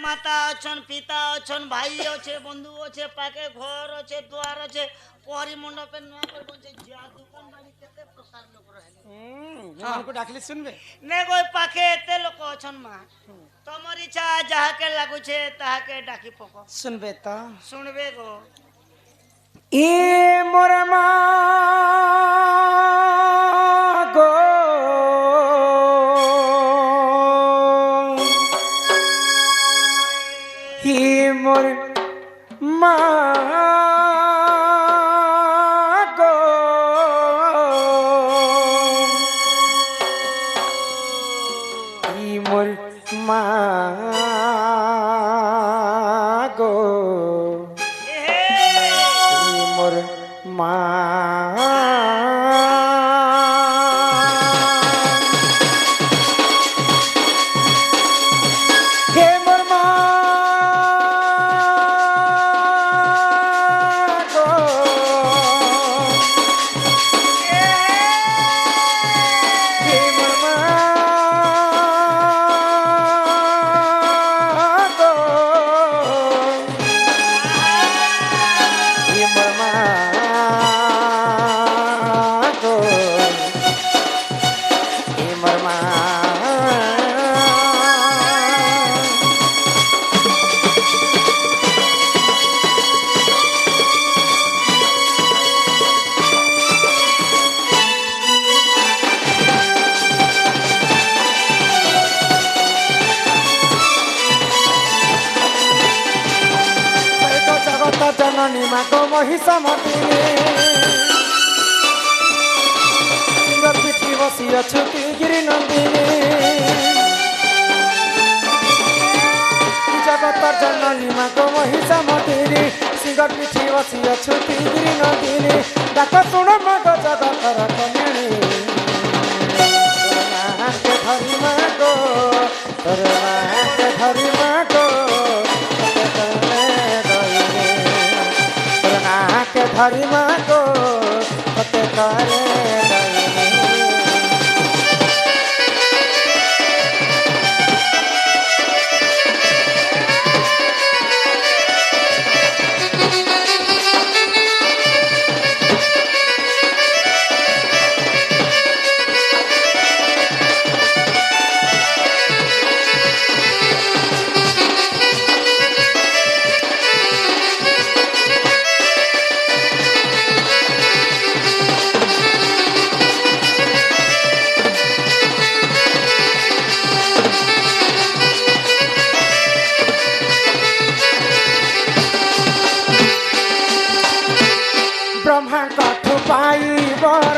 মাতা অছন, পিতা অছন, ভাই আছে, বন্ধু আছে, পাকে ঘর আছে, দুয়ার আছে, পরি মণ্ডপে নয়া করে বলছে যা দোকান বাড়ি কেতে প্রকার লোক রহে ଏମାନଙ୍କୁ ଡାକିଲେ ଶୁଣିବେ নে গই পাকে এতে লোক অছন মা তোমার ইচ্ছা যাহাকে লাগুছে তাহাকে ডাকি পক ଶୁଣିବେ ତ শুনবে গো ଏ ମୋର ମା ଗୋ ହି ମୋର ମା ଗୋ হি ମୋର ମା ଗୋ মোর মা হে মোর মা গো হে মোর মা গো হে মোর মা গো হে মোর মা জগত জননী মা গো মহিষামতিনী সিংহ পিঠি বসি অছুতি গিরি নন্দিনী জগত জননী মা গো মহিষামতিনী সিংহ পিঠি বসি অছুতি গিরি নন্দিনী ডাক শুণ মা গো জগতর কন্যাণী তোর নাকে ধরি মা গো তোর নাকে ধরি মা গো নাকে ধরি মা গো কতে করে ব্রহ্মা কঠু পাইবর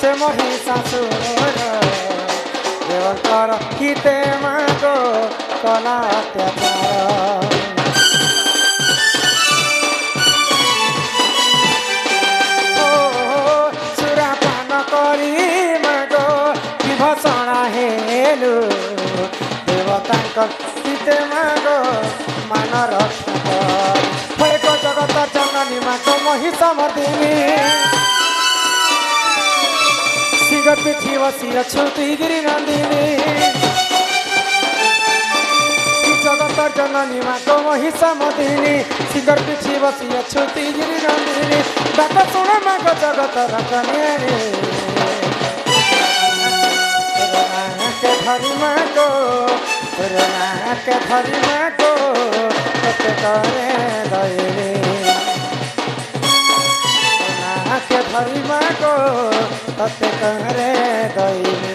সে মহিষাসুর দেবଙ୍କର হিতে মাগ কলা অত্যাচার ও সুরাপান করি মাগ বিভূষণা হেলু দেবতাଙ୍କ হিতে মাগ মান রক্ষক ଏକ ଜଗତ ଜନନୀ ମାଙ୍କ ମହିଷାମତିନୀ ସିଂହ ପିଠି ବସି ଅଛନ୍ତି ଗିରି ନନ୍ଦିନୀ ଜଗତ ଜନନୀ ମାଙ୍କ ମହିଷାମତିନୀ ସିଂହ ପିଠି ବସି ଅଛନ୍ତି ଗିରି ନନ୍ଦିନୀ ଡାକ ଶୁଣ ମାଙ୍କ ଜଗତର କନ୍ୟାଣୀ ନାକେ ଧରି ମାଗ ନାକେ ଧରି ମାଗ কতে করে দইরে নাকে ধরি মা গো কতে করে দইরে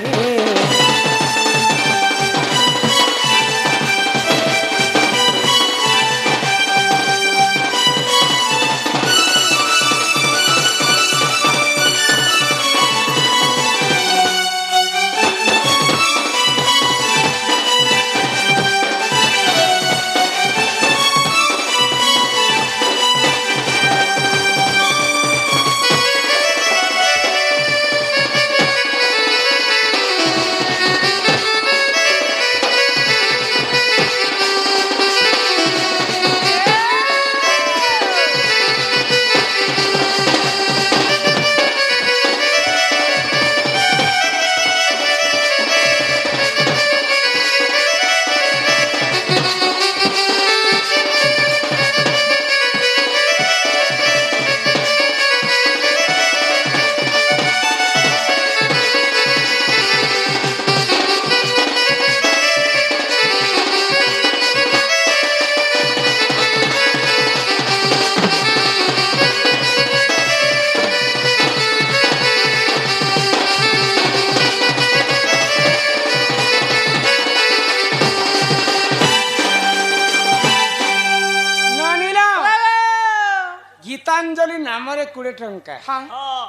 ଗୀତାଞ୍ଜଳି ନାମରେ 20 ଟଙ୍କା ହଁ ହଁ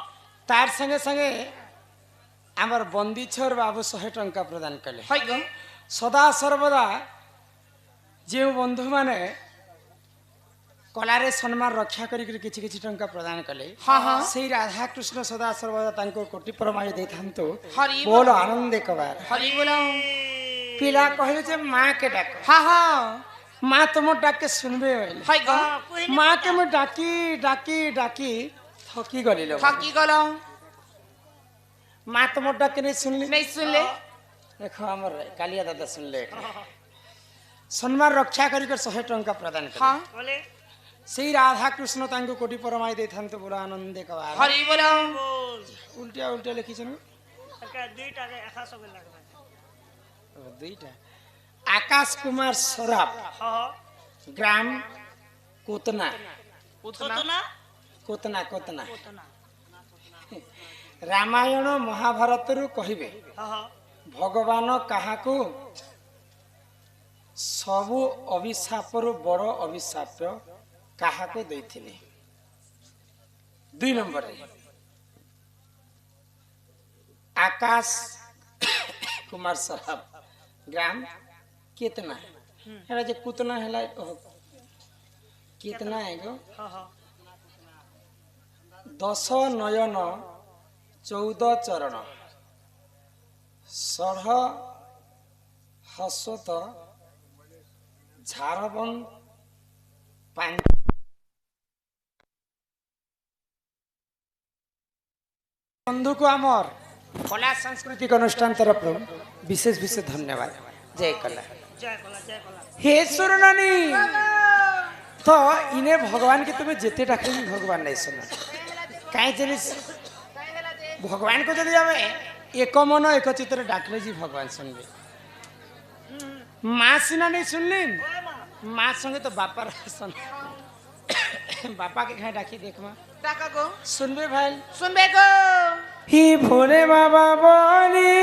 ତାର संगे संगे ଆମର ବନ୍ଦୀଛର ବାବୁ 100 ଟଙ୍କା ପ୍ରଦାନ କଲେ ହଇ ଗো ସଦା ସର୍ବଦା ଯେଉଁ ବନ୍ଧୁମାନେ କଲାରେ ସମ୍ମାନ ରକ୍ଷା କରି କିଛି କିଛି ଟଙ୍କା ପ୍ରଦାନ କଲେ ହଁ ହଁ ସେଇ ରାଧାକୃଷ୍ଣ ସଦା ସର୍ବଦା ତାଙ୍କୁ କୋଟି ପ୍ରମାଣି ଦେଇଥାନ୍ତୁ ହରି ବୋଲ ଆନନ୍ଦ କବାର ହରି ବୋଲ ପିଲା କହିଲେ ଯେ ମା କେ ଡାକ ହଁ ହଁ ମା ତୁମ ଡାକେ ଶୁଣବେ ବୋଇଲେ ହଇ ଗো ମା କେ ମୁଁ ଡାକି ଡାକି ଡାକି ଥକି ଗଲି ଲୋ ଠକି গল মা তোমার ডাকে নেই শুনলি नहीं सुनले দেখো আমার কালিয়া দাদা শুনলে সম্মান রক্ষা করি 100 টঙ্কা প্রদান কলে हाँ বলে সেই রাধা কৃষ্ণ তাঙ্কু কোটি পরমাই দেইথান্ত বড় আনন্দে কবার हरि बोल বল উল্টা উল্টা লিখিছেন একা 2 টাকা 100 লাগবে দুইটা আকাশ কুমার সরাফ হ্যাঁ গ্রাম কোতনা उतना কত না কোতনা কোতনা কত না রামায়ণ মহাভারতରୁ କହିବେ হ্যাঁ ভগবান কাহাকু ସବୁ ଅଭିଶାପରୁ ବଡ଼ ଅଭିଶାପ କାହାକୁ ଦେଇଥିଲେ 2 ନମ୍ବରରେ आकाश कुमार साहब ग्राम कितना है जे कुतना है कितना है गो হ্যাঁ 10 नयन 14 चरण 16 हसत झारबन बंधु को आमर कला सांस्कृतिक अनुष्ठान तरफ विशेष विशेष धन्यवाद जय कला জয় কলা জয় কলা हे सुरनानी तो इने भगवान के तुम्हें जेते डाके भगवान नहीं सुना कहीं जिनिस भगवान को जदि आमे एक मन एक चित्र डाकले जी भगवान सुनबे माँ सिना नहीं सुनली माँ संगे तो बापा सुन बापा के कहीं डाकी देख माँ टाका गो सुनबे भाई सुनबे गो ही भोले बाबा बोली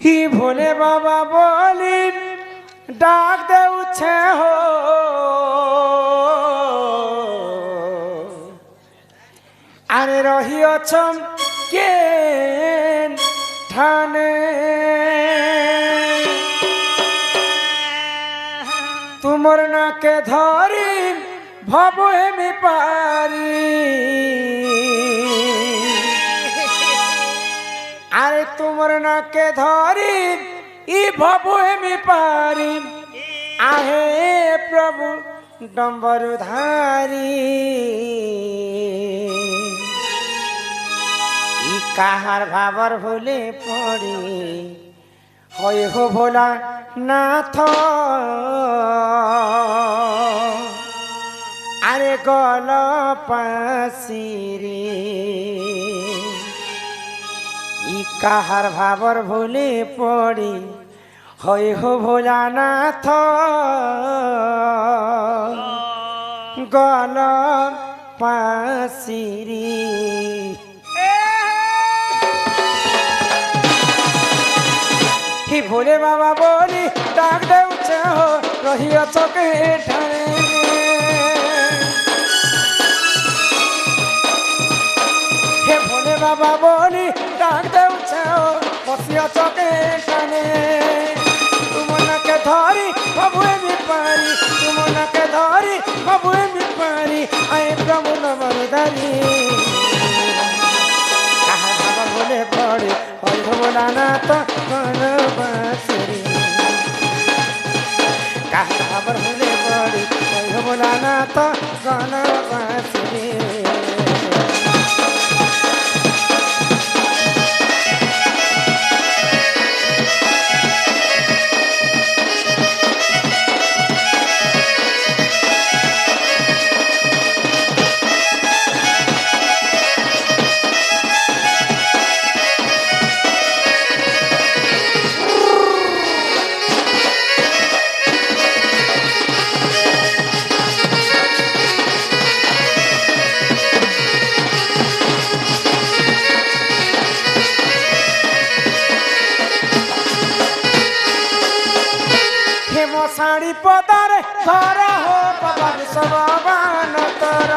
ही भोले बाबा बोली डाक दे उछे हो अरे रही अछम के ठाने तुमर ना के धरी भव हेमी पारी अरे तुमर ना के धरी ई भव हेमी पारी आहे प्रभु डम्बरुधारी ई काहार भावर भूले पड़ी होय हो भोला नाथ अरे गल पासिरे ई काहार भावर भूले पड़ी होय हो भोला नाथ गल पासिरे ही भोले बाबा बोली डाक दे उछे हो रही चौके ठाणे हे भोले बाबा बोली डाक दे उछे हो बसिया चौके ठाणे तुम न के धरी बबुए भी पारी तुम न के धरी बबुए भी पारी आए प्रभु नवरदारी कहा बाबा बोले पड़े होय भोला नाथ गल बांसुरी कहा खबर बोले पड़ी होय भोला नाथ गल बांसुरी मशाणी पदारे घर हो बाबा विश्ववान तर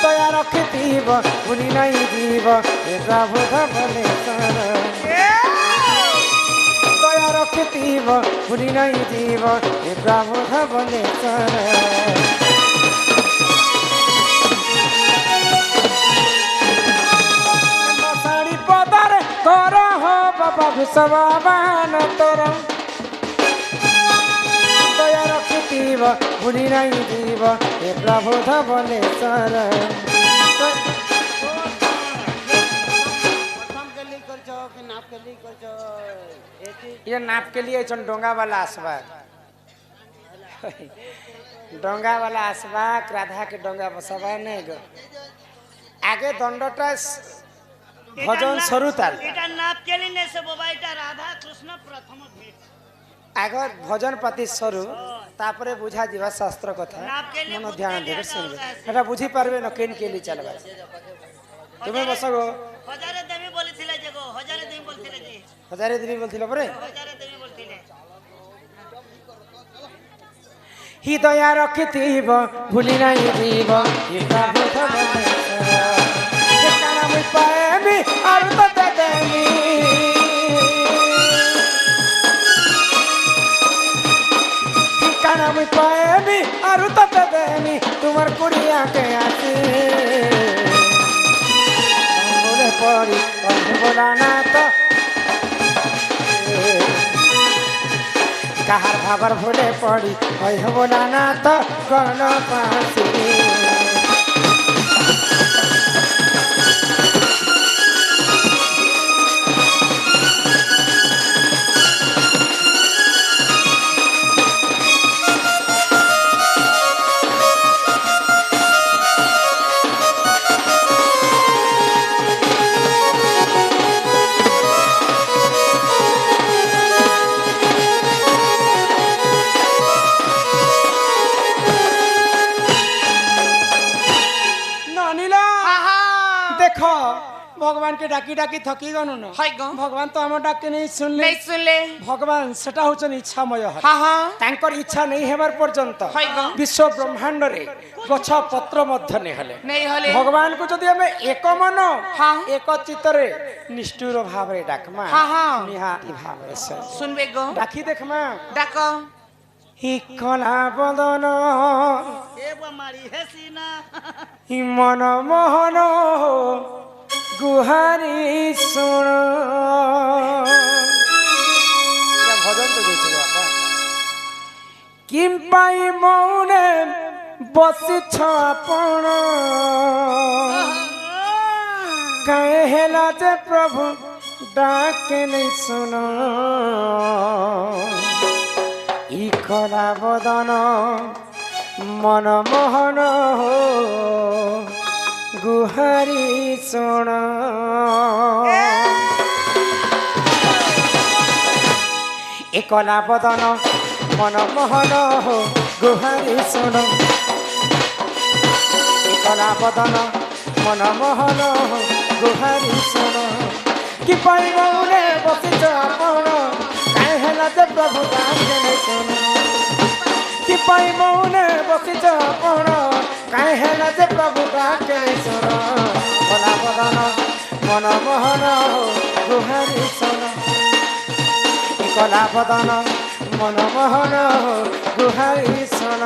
दया रखिथिब भूली नहीं जीव हे प्रभु धवलेश्वर दया रखिथिब भूली नहीं जीव हे प्रभु धवलेश्वर मशाणी पदारे घर हो बाबा विश्ववान तर दया रखिथिब भूली नहीं जीव हे प्रभु धवलेश्वर ये नाप के लिए चन डोंगा वाला आसबा डोंगा वाला आसबा राधा के डोंगा बसबा नहीं गो आगे दंडटा भजन सरू ताल এটা নাপ কেলি নে সে বাবা এটা রাধা কৃষ্ণ প্রথম ভেট आगे भजन पाती सरू तापरे बुझा जीवा शास्त्र कथा नाप के लिए मन ध्यान बुद्धि देके लिया सुनबे जाओ एटा बुझी पारबे न केन केली चलबा তুমি বসগো হজারে দেবী বলিছিলে যে গো হজারে দেবী বলছিলে যে हजारे देवी बोलथिला परे হজারে দেবী বলছিলে हृदय रखिथिब भूली नहीं जीव हे प्रभु धवलेश्वर हे काना मुई पाएबी और तो देमी हे काना मुई पाएबी और तो देमी तुम्हार कुड़िया के आसी बोले पड़ी बोलाना तो कहार भाबर भूले पड़ी बोलाना तो गण पासी देखो भगवान के डाकी डाकी थकी गनु न हाय गो भगवान तो हम डाके नहीं सुनले नहीं सुनले भगवान सेटा होचन इच्छामय हाँ हाँ तांकर इच्छा नहीं हेबार पर्यंत हाय गो विश्व ब्रह्मांड रे गछ पत्र मध्य नहीं हले नहीं हले भगवान को जदि हमें एक मन हाँ एक चित्त रे निष्ठुर भाव रे डाकमा हाँ हाँ निहाती भाव रे से सुनबे गो डाकी देखमा डाको हि कला बदन এ বামারি হেসিনা हि मन मोहन गुहारी सुन भजन तो गई बापा किम पाई मौने बसी छापण कहे हेला जे प्रभु डाके नहीं सुन इ कला बदन मन मोहन हो गुहारी सुन ए कला बदन मन मोहन हो गुहारी सुन ए कला बदन मन मोहन हो गुहारी सुन कि पाई मौने बसिछ आपण काहे हेला जे प्रभु डाके नहीं सुन कि पाई मौने बसिछ आपण काहे हेला जे प्रभु डाके नहीं सुन कला बदन मन मोहन हो गुहारी सुन कला बदन मन मोहन हो गुहारी सुन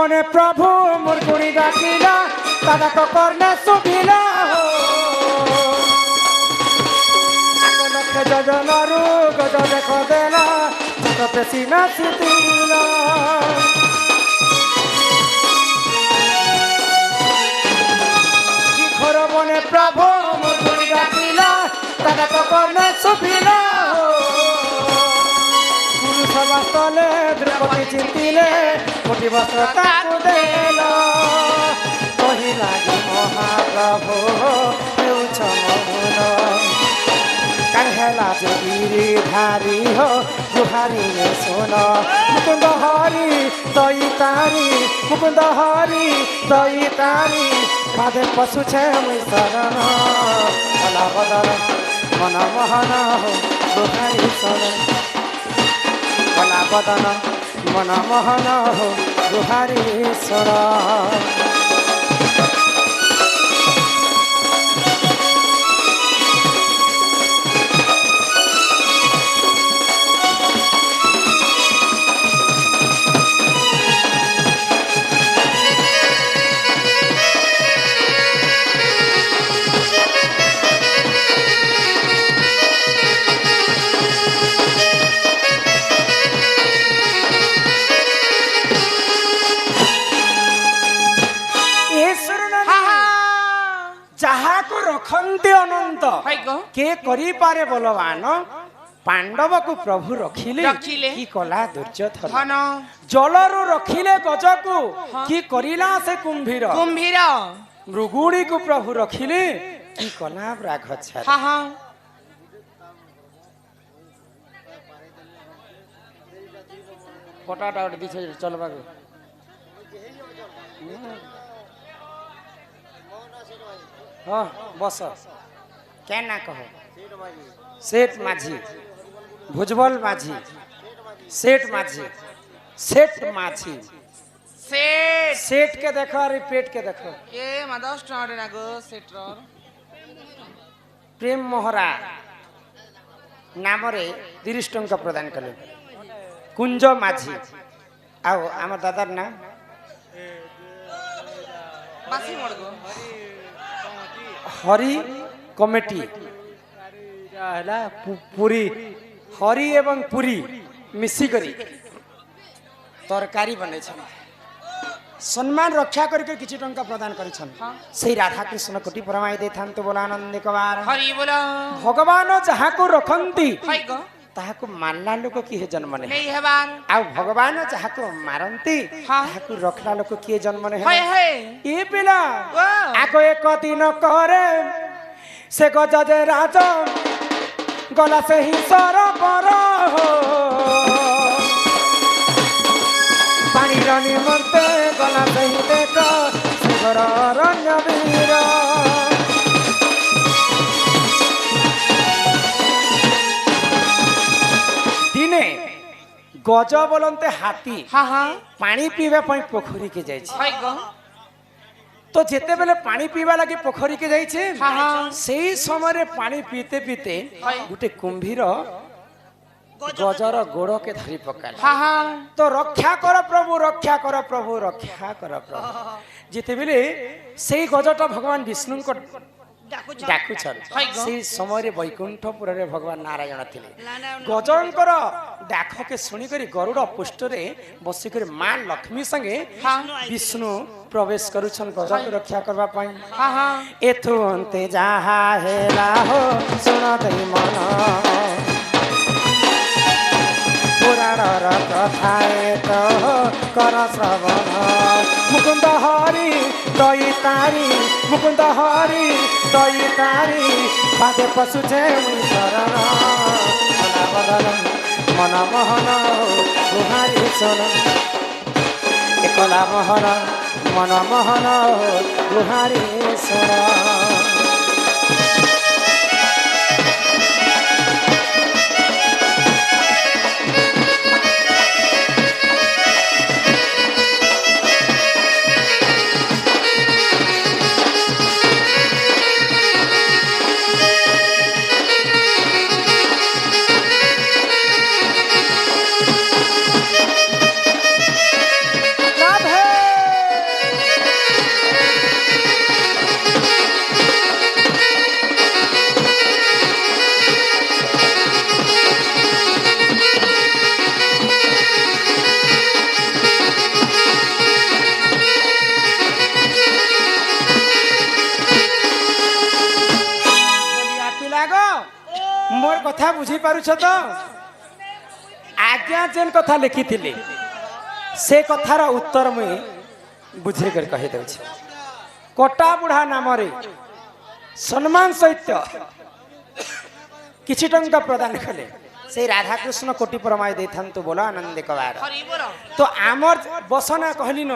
মনে প্রভু মোর গুণি ডাকিলা দাদা তো কর্ণে শুভিলা লক্ষ্য যোজনারু গজ দেখ দেলা যত পেশি নাচিতিলা ঘর মনে প্রভু মোর গুণি ডাকিলা দাদা তো কর্ণে শুভিলা পুরুষ বাস্তলে দ্রৌপদী চিন্তিলে কোটি বস্ত্র তাকু দেল কহি লাগি মহাপ্রভু হেউছ মহুল কাহেলা যে গিরিধারি হো জুহারি শোন মুকুন্দ হরি দইতারি মুকুন্দ হরি দইতারি পাদে পশুছে মুই শরণ ভলা বদল মন মোহন হো জুহারি শোন ভলা বদন মন মোহন হো জুহারি শোন रखते अनंत के करी पारे बलवान पांडव को प्रभु रखिले की कला दुर्योधन जलरु रखिले गज को की करिला से कुंभीर मृगुणी को प्रभु रखिले की कला राघछा पटाटा दिछे चलबा हाँ बस क्या ना कहो सेठ माझी भुजबल माझी सेठ माझी सेठ माझी सेठ के देखो अरे पेट के देखो ये मादस टोरे ना गो सेठ प्रेम मोहरा नाम रे 30 टंका प्रदान कले कुंज माझी आओ आम दादार नाम बासी मडगो हरि कमिटी पुरी हरि एवं पुरी मिसिकरी तरकारी बने सम्मान रक्षा करके किछि टंका प्रदान करिछन सेही राधा कृष्ण कोटि परमाई देथांत बोला आनंद कबार हरि बोला भगवान जहा को रखंती ताहा को मानला लोक किए जन्म ने आ भगवान जहा को मारंती ताहा को रखला लोक किए जन्म ने ए पिला आको एक दिन करे से गजजे राज गला से ही सर पर पानी रानी मरते गला से ही देख शिवर रण्य वीर दिने गज बोलते हाथी पानी पीवा पोखरी के जाइए तो जिते बेले पानी पीवा लगे पोखरी के जाइए से समय पानी पीते पीते गोटे कुंभीर गजर गोड़ के धरी पका तो रक्षा कर प्रभु रक्षा कर प्रभु रक्षा कर प्रभु जिते बेले से गजटा भगवान विष्णु को डाकुछन से समय वैकुंठपुर रे भगवान नारायण थिले गजंकर डाक के सुनी करी गरुड़ पुष्ट रे बसी करी मां लक्ष्मी संगे विष्णु प्रवेश करुछन गज के रक्षा करबा पई एथु अंते जाहा हेला हो सुन दई मन पुराण कथा तो कर श्रवण मुकुंद हरि दई तारी मुकुंद हरि दई तारी पादे पशु छे शरण मना बदल मन मोहन गुहारी सन एकला मोहन मन मोहन गुहारी सन कथा बुझी पारुछ तो आज्ञा जेन कथा लिखी थिले से कथार उत्तर मुई बुझे कर कहि दउछ कोटा बुढ़ा नाम रे सम्मान सहित किछि टंका प्रदान कले से राधा कृष्ण कोटि परमाय देथान तो बोला आनंद कबार हरि बोल तो आमर बसना कहली न